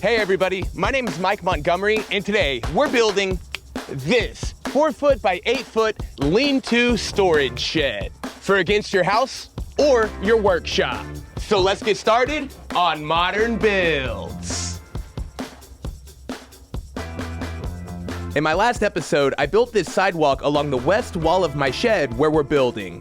Hey everybody, my name is Mike Montgomery, and today we're building this 4-foot by 8-foot lean-to storage shed for against your house or your workshop. So let's get started on Modern Builds. In my last episode, I built this sidewalk along the west wall of my shed where we're building.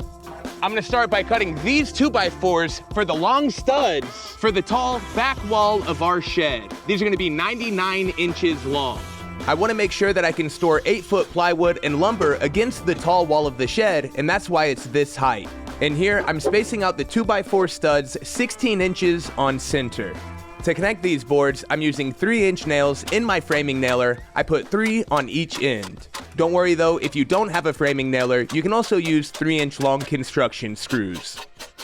I'm gonna start by cutting these 2x4s for the long studs for the tall back wall of our shed. These are gonna be 99 inches long. I wanna make sure that I can store 8-foot plywood and lumber against the tall wall of the shed, and that's why it's this height. And here, I'm spacing out the 2x4 studs 16 inches on center. To connect these boards, I'm using 3-inch nails in my framing nailer. I put 3 on each end. Don't worry though, if you don't have a framing nailer, you can also use 3-inch long construction screws.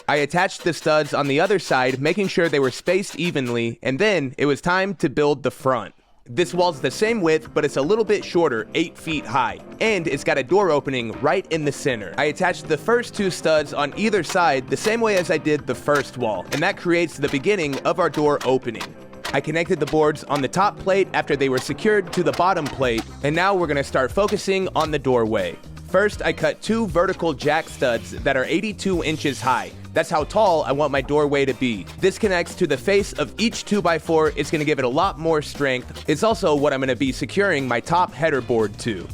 I attached the studs on the other side, making sure they were spaced evenly, and then it was time to build the front. This wall's the same width, but it's a little bit shorter, 8 feet high, and it's got a door opening right in the center. I attached the first 2 studs on either side the same way as I did the first wall, and that creates the beginning of our door opening. I connected the boards on the top plate after they were secured to the bottom plate, and now we're gonna start focusing on the doorway. First, I cut 2 vertical jack studs that are 82 inches high. That's how tall I want my doorway to be. This connects to the face of each 2x4. It's gonna give it a lot more strength. It's also what I'm gonna be securing my top header board to.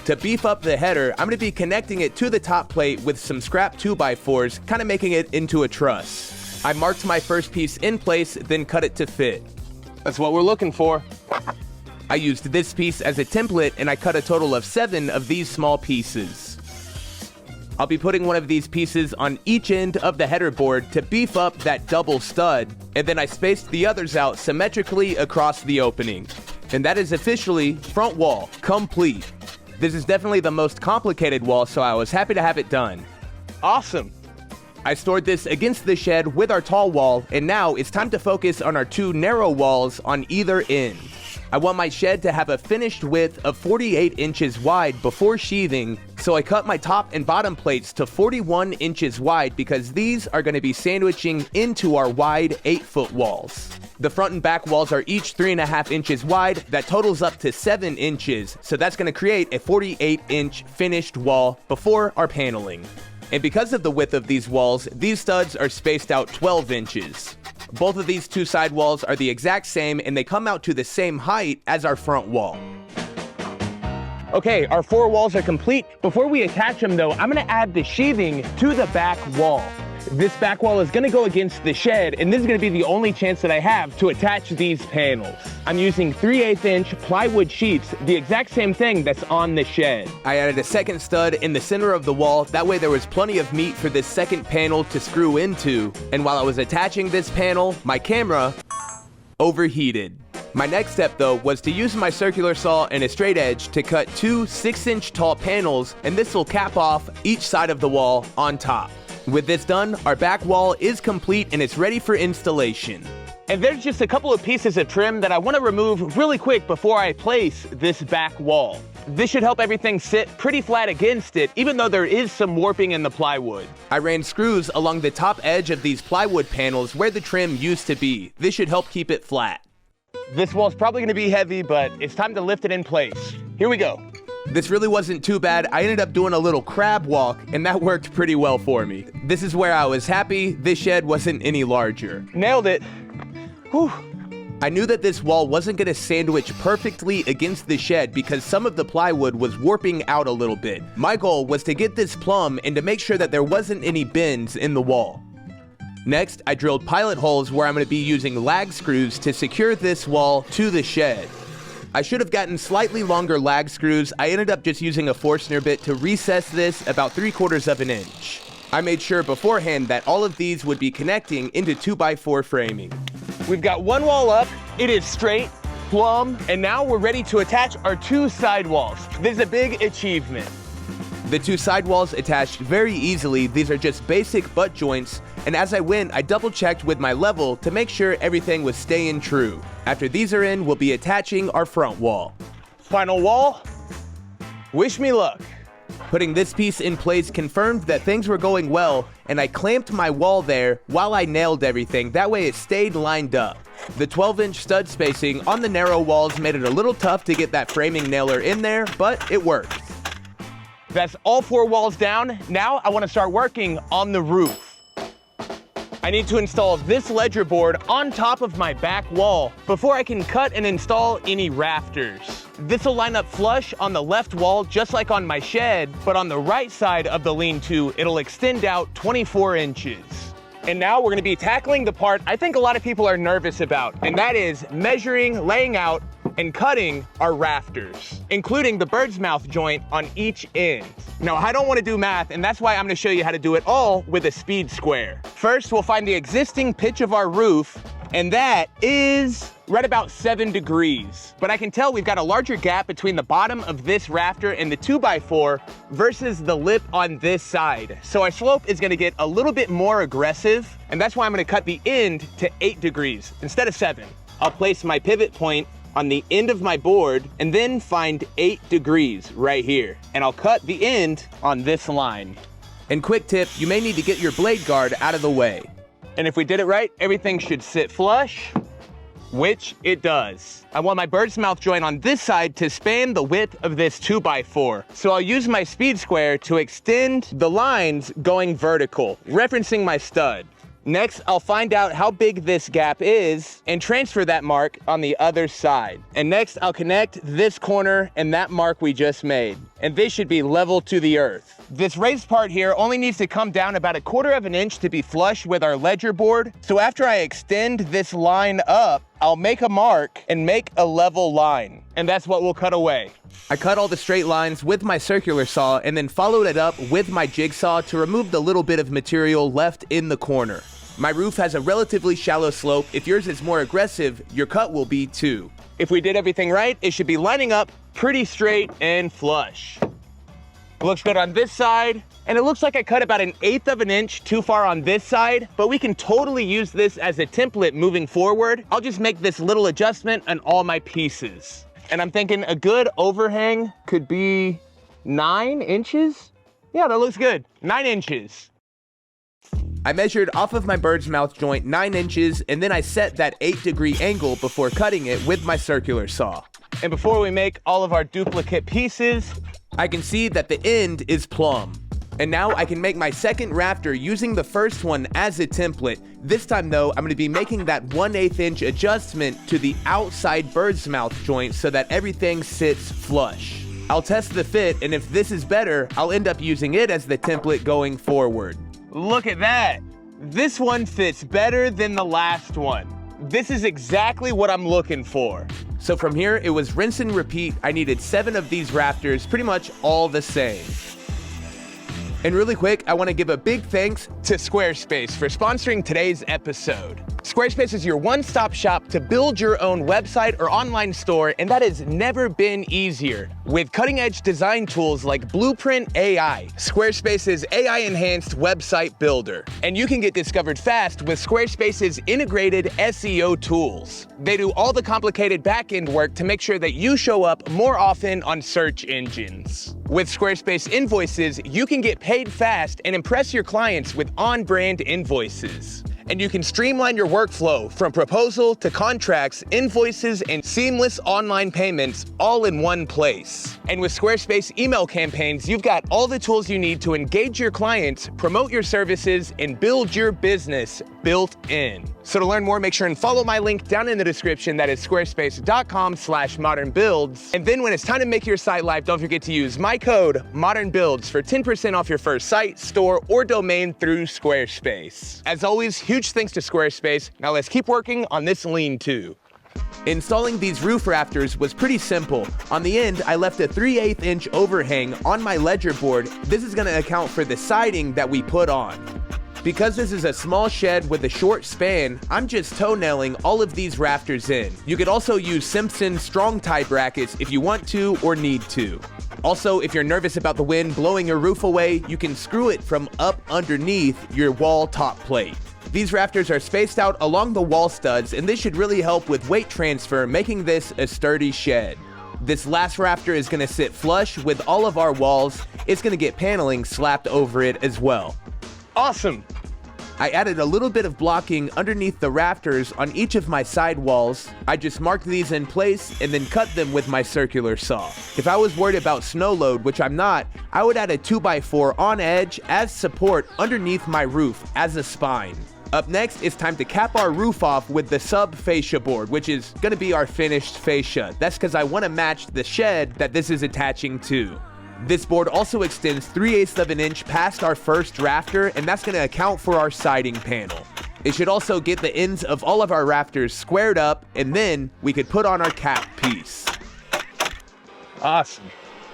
To beef up the header, I'm gonna be connecting it to the top plate with some scrap 2x4s, kind of making it into a truss. I marked my first piece in place, then cut it to fit. That's what we're looking for. I used this piece as a template, and I cut a total of 7 of these small pieces. I'll be putting one of these pieces on each end of the header board to beef up that double stud, and then I spaced the others out symmetrically across the opening. And that is officially front wall complete. This is definitely the most complicated wall, so I was happy to have it done. Awesome. I stored this against the shed with our tall wall, and now it's time to focus on our 2 narrow walls on either end. I want my shed to have a finished width of 48 inches wide before sheathing, so I cut my top and bottom plates to 41 inches wide because these are going to be sandwiching into our wide 8-foot walls. The front and back walls are each 3.5 inches wide. That totals up to 7 inches, so that's going to create a 48-inch finished wall before our paneling. And because of the width of these walls, these studs are spaced out 12 inches. Both of these 2 side walls are the exact same, and they come out to the same height as our front wall. Okay, our 4 walls are complete. Before we attach them though, I'm gonna add the sheathing to the back wall. This back wall is gonna go against the shed, and this is gonna be the only chance that I have to attach these panels. I'm using 3/8-inch plywood sheets, the exact same thing that's on the shed. I added a second stud in the center of the wall, that way there was plenty of meat for this second panel to screw into. And while I was attaching this panel, my camera overheated. My next step though was to use my circular saw and a straight edge to cut 2 6-inch tall panels, and this will cap off each side of the wall on top. With this done, our back wall is complete and it's ready for installation. And there's just a couple of pieces of trim that I want to remove really quick before I place this back wall. This should help everything sit pretty flat against it, even though there is some warping in the plywood. I ran screws along the top edge of these plywood panels where the trim used to be. This should help keep it flat. This wall's probably going to be heavy, but it's time to lift it in place. Here we go. This really wasn't too bad. I ended up doing a little crab walk, and that worked pretty well for me. This is where I was happy this shed wasn't any larger. Nailed it. Whew. I knew that this wall wasn't going to sandwich perfectly against the shed because some of the plywood was warping out a little bit. My goal was to get this plumb and to make sure that there wasn't any bends in the wall. Next, I drilled pilot holes where I'm going to be using lag screws to secure this wall to the shed. I should have gotten slightly longer lag screws. I ended up just using a Forstner bit to recess this about 3/4 of an inch. I made sure beforehand that all of these would be connecting into 2x4 framing. We've got one wall up, it is straight, plumb, and now we're ready to attach our 2 side walls. This is a big achievement. The 2 side walls attached very easily. These are just basic butt joints, and as I went, I double checked with my level to make sure everything was staying true. After these are in, we'll be attaching our front wall. Final wall. Wish me luck. Putting this piece in place confirmed that things were going well, and I clamped my wall there while I nailed everything, that way it stayed lined up. The 12-inch stud spacing on the narrow walls made it a little tough to get that framing nailer in there, but it worked. That's all 4 walls down. Now I want to start working on the roof. I need to install this ledger board on top of my back wall before I can cut and install any rafters. This will line up flush on the left wall just like on my shed, but on the right side of the lean-to, it'll extend out 24 inches. And now we're gonna be tackling the part I think a lot of people are nervous about, and that is measuring, laying out, and cutting our rafters, including the bird's mouth joint on each end. Now, I don't want to do math, and that's why I'm going to show you how to do it all with a speed square. First, we'll find the existing pitch of our roof, and that is right about 7 degrees. But I can tell we've got a larger gap between the bottom of this rafter and the 2x4 versus the lip on this side. So our slope is going to get a little bit more aggressive, and that's why I'm going to cut the end to 8 degrees instead of 7. I'll place my pivot point on the end of my board and then find 8 degrees right here. And I'll cut the end on this line. And quick tip, you may need to get your blade guard out of the way. And if we did it right, everything should sit flush, which it does. I want my bird's mouth joint on this side to span the width of this 2x4. So I'll use my speed square to extend the lines going vertical, referencing my stud. Next, I'll find out how big this gap is and transfer that mark on the other side. And next, I'll connect this corner and that mark we just made. And they should be level to the earth. This raised part here only needs to come down about 1/4 of an inch to be flush with our ledger board. So after I extend this line up, I'll make a mark and make a level line. And that's what we'll cut away. I cut all the straight lines with my circular saw and then followed it up with my jigsaw to remove the little bit of material left in the corner. My roof has a relatively shallow slope. If yours is more aggressive, your cut will be too. If we did everything right, it should be lining up pretty straight and flush. Looks good on this side, and it looks like I cut about 1/8 of an inch too far on this side, but we can totally use this as a template moving forward. I'll just make this little adjustment on all my pieces. And I'm thinking a good overhang could be 9 inches? Yeah, that looks good. 9 inches. I measured off of my bird's mouth joint 9 inches, and then I set that 8-degree angle before cutting it with my circular saw. And before we make all of our duplicate pieces, I can see that the end is plumb. And now I can make my second rafter using the first one as a template. This time though, I'm going to be making that 1/8 inch adjustment to the outside bird's mouth joint so that everything sits flush. I'll test the fit, and if this is better, I'll end up using it as the template going forward. Look at that. This one fits better than the last one. This is exactly what I'm looking for. So from here, it was rinse and repeat. I needed 7 of these rafters, pretty much all the same. And really quick, I want to give a big thanks to Squarespace for sponsoring today's episode. Squarespace is your one-stop shop to build your own website or online store, and that has never been easier. With cutting-edge design tools like Blueprint AI, Squarespace's AI-enhanced website builder. And you can get discovered fast with Squarespace's integrated SEO tools. They do all the complicated back-end work to make sure that you show up more often on search engines. With Squarespace Invoices, you can get paid fast and impress your clients with on-brand invoices. And you can streamline your workflow from proposal to contracts, invoices, and seamless online payments all in one place. And with Squarespace email campaigns, you've got all the tools you need to engage your clients, promote your services, and build your business built in. So to learn more, make sure and follow my link down in the description. That is squarespace.com/modernbuilds. And then when it's time to make your site live, don't forget to use my code ModernBuilds for 10% off your first site, store, or domain through Squarespace. As always, huge thanks to Squarespace. Now let's keep working on this lean-to. Installing these roof rafters was pretty simple. On the end, I left a 3/8 inch overhang on my ledger board. This is going to account for the siding that we put on. Because this is a small shed with a short span, I'm just toe-nailing all of these rafters in. You could also use Simpson strong tie brackets if you want to or need to. Also, if you're nervous about the wind blowing your roof away, you can screw it from up underneath your wall top plate. These rafters are spaced out along the wall studs, and this should really help with weight transfer, making this a sturdy shed. This last rafter is gonna sit flush with all of our walls. It's gonna get paneling slapped over it as well. Awesome. I added a little bit of blocking underneath the rafters on each of my side walls. I just marked these in place and then cut them with my circular saw. If I was worried about snow load, which I'm not, I would add a 2x4 on edge as support underneath my roof as a spine. Up next, it's time to cap our roof off with the sub fascia board, which is gonna be our finished fascia. That's because I wanna match the shed that this is attaching to. This board also extends 3/8 of an inch past our first rafter, and that's gonna account for our siding panel. It should also get the ends of all of our rafters squared up, and then we could put on our cap piece. Awesome.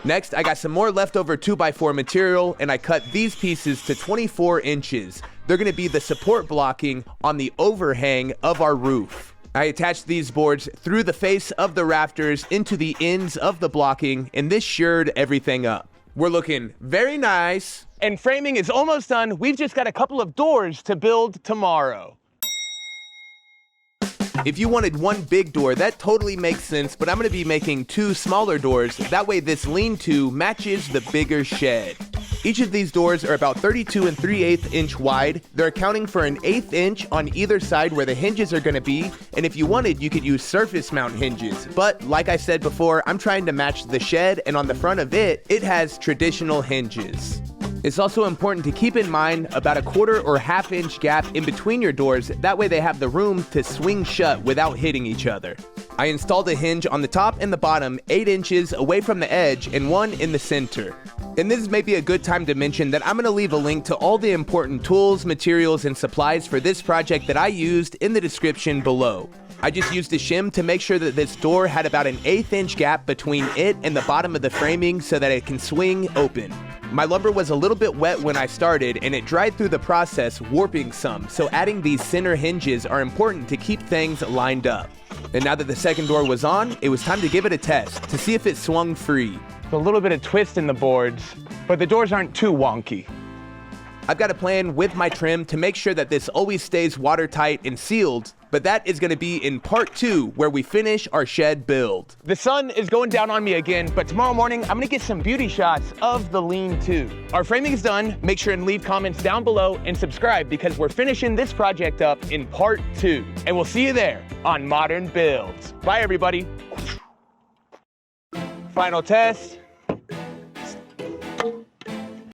Next, I got some more leftover 2x4 material, and I cut these pieces to 24 inches. They're gonna be the support blocking on the overhang of our roof. I attached these boards through the face of the rafters into the ends of the blocking, and this shored everything up. We're looking very nice. And framing is almost done. We've just got a couple of doors to build tomorrow. If you wanted one big door, that totally makes sense, but I'm gonna be making 2 smaller doors. That way this lean-to matches the bigger shed. Each of these doors are about 32 3/8 inch wide. They're accounting for an 1/8 inch on either side where the hinges are gonna be, and if you wanted, you could use surface mount hinges. But like I said before, I'm trying to match the shed, and on the front of it, it has traditional hinges. It's also important to keep in mind about a 1/4 or 1/2 inch gap in between your doors. That way they have the room to swing shut without hitting each other. I installed a hinge on the top and the bottom 8 inches away from the edge and one in the center. And this may be a good time to mention that I'm going to leave a link to all the important tools, materials, and supplies for this project that I used in the description below. I just used a shim to make sure that this door had about an 1/8 inch gap between it and the bottom of the framing so that it can swing open. My lumber was a little bit wet when I started, and it dried through the process, warping some, so adding these center hinges are important to keep things lined up. And now that the second door was on, it was time to give it a test to see if it swung free. A little bit of twist in the boards, but the doors aren't too wonky. I've got a plan with my trim to make sure that this always stays watertight and sealed, but that is gonna be in part 2, where we finish our shed build. The sun is going down on me again, but tomorrow morning, I'm gonna get some beauty shots of the lean-to. Our framing is done. Make sure and leave comments down below and subscribe because we're finishing this project up in part 2. And we'll see you there on Modern Builds. Bye, everybody. Final test.